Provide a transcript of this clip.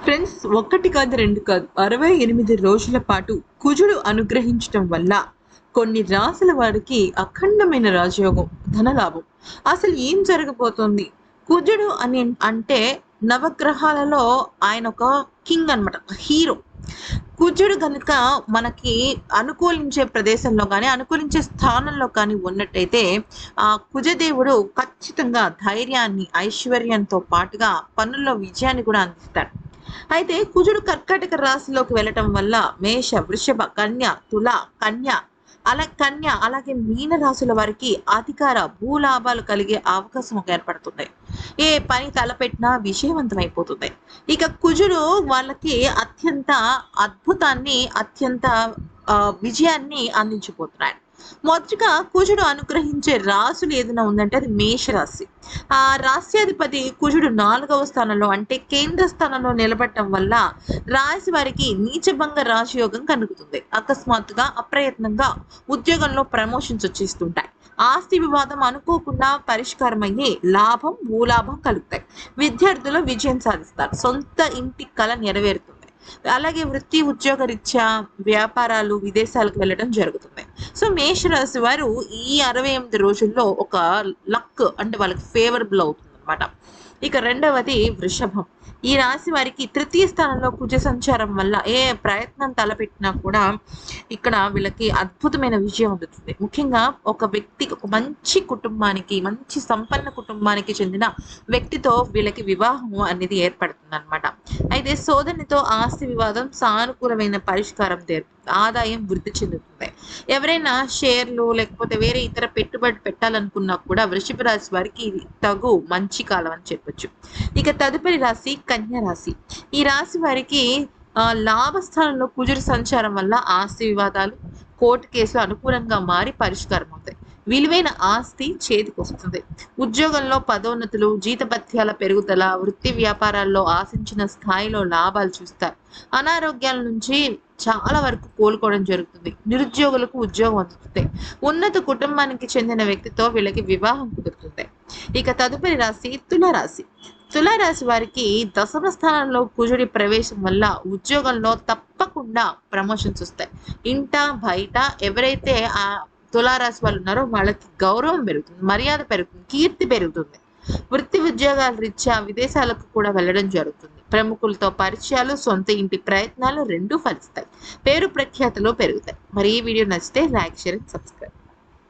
Friends, ఒక్కటి కాదు రెండు కాదు 68 రోజుల పాటు కుజుడు అనుగ్రహించటం వల్ల కొన్ని రాసుల వారికి అఖండమైన రాజయోగం, ధనలాభం. అసలు ఏం జరగబోతోంది? కుజుడు అని అంటే నవగ్రహాలలో ఆయన ఒక కింగ్ అనమాట, హీరో. కుజుడు గనుక మనకి అనుకూలించే ప్రదేశంలో కానీ అనుకూలించే స్థానంలో కానీ ఉన్నట్టయితే ఆ కుజదేవుడు ఖచ్చితంగా ధైర్యాన్ని, ఐశ్వర్యంతో పాటుగా పనుల్లో విజయాన్ని కూడా అందిస్తాడు. అయితే కుజుడు కర్కాటక రాశిలోకి వెళ్ళటం వల్ల మేష, వృషభ, కన్య, తుల, కన్య అలాగే మీన రాశుల వారికి అధికార భూలాభాలు కలిగే అవకాశం ఏర్పడుతుంది. ఏ పని తలపెట్టినా విజయవంతమైపోతుంది. ఇక కుజుడు వాళ్ళకి అత్యంత అద్భుతాన్ని, అత్యంత విజయాన్ని అందించిపోతున్నాడు. మొదటిగా కుజుడు అనుగ్రహించే రాశులు ఏదైనా ఉందంటే అది మేషరాశి. ఆ రాశ్యాధిపతి కుజుడు 4వ స్థానంలో అంటే కేంద్ర స్థానంలో నిలబడటం వల్ల రాశి వారికి నీచభంగ రాజయోగం కలుగుతుంది. అకస్మాత్తుగా అప్రయత్నంగా ఉద్యోగంలో ప్రమోషన్స్ వచ్చేస్తుంటాయి. ఆస్తి వివాదం అనుకోకుండా పరిష్కారం అయ్యే లాభం, భూలాభం కలుగుతాయి. విద్యార్థులు విజయం సాధిస్తారు. సొంత ఇంటి కళ నెరవేరుతుంది. అలాగే వృత్తి, ఉద్యోగ రీత్యా వ్యాపారాలు, విదేశాలకు వెళ్ళడం జరుగుతుంది. సో మేషరాశి వారు ఈ 68 రోజుల్లో ఒక లక్ అంటే వాళ్ళకి ఫేవరబుల్ అవుతుంది అనమాట. ఇక రెండవది వృషభం. ఈ రాశి వారికి తృతీయ స్థానంలో కుజ సంచారం వల్ల ఏ ప్రయత్నం తలపెట్టినా కూడా ఇక్కడ వీళ్ళకి అద్భుతమైన విజయం అందుతుంది. ముఖ్యంగా ఒక వ్యక్తికి, ఒక మంచి కుటుంబానికి, మంచి సంపన్న కుటుంబానికి చెందిన వ్యక్తితో వీళ్ళకి వివాహం అనేది ఏర్పడుతుంది అనమాట. అయితే సోదరునితో ఆస్తి వివాదం సానుకూలమైన పరిష్కారం తీరుతుంది. ఆదాయం వృద్ధి చెందుతుంది. ఎవరైనా షేర్లు లేకపోతే వేరే ఇతర పెట్టుబడి పెట్టాలనుకున్నా కూడా వృషభ రాశి వారికి ఇది తగు మంచి కాలం అని చెప్పొచ్చు. ఇక తదుపరి రాశి కన్యా రాశి. ఈ రాశి వారికి లాభస్థానంలో కుజుడు సంచారం వల్ల ఆస్తి వివాదాలు, కోర్టు కేసులు అనుకూలంగా మారి పరిష్కారం అవుతాయి. విలువైన ఆస్తి చేతికి వస్తుంది. ఉద్యోగంలో పదోన్నతులు, జీతభత్యాల పెరుగుదల, వృత్తి వ్యాపారాల్లో ఆశించిన స్థాయిలో లాభాలు చూస్తారు. అనారోగ్యాల నుంచి చాలా వరకు కోలుకోవడం జరుగుతుంది. నిరుద్యోగులకు ఉద్యోగం అందుతుంది. ఉన్నత కుటుంబానికి చెందిన వ్యక్తితో వీళ్ళకి వివాహం కుదురుతుంది. ఇక తదుపరి రాశి తులారాశి. తులారాశి వారికి దశమ స్థానంలో కుజుడి ప్రవేశం వల్ల ఉద్యోగంలో తప్పకుండా ప్రమోషన్స్ వస్తాయి. ఇంట బయట ఎవరైతే ఆ తులారాశి వాళ్ళు ఉన్నారో వాళ్ళకి గౌరవం పెరుగుతుంది, మర్యాద పెరుగుతుంది, కీర్తి పెరుగుతుంది. వృత్తి ఉద్యోగాల రీత్యా విదేశాలకు కూడా వెళ్ళడం జరుగుతుంది. ప్రముఖులతో పరిచయాలు, సొంత ఇంటి ప్రయత్నాలు రెండూ ఫలిస్తాయి. పేరు ప్రఖ్యాతలు పెరుగుతాయి. మరి ఈ వీడియో నచ్చితే లైక్, షేర్, సబ్స్క్రైబ్.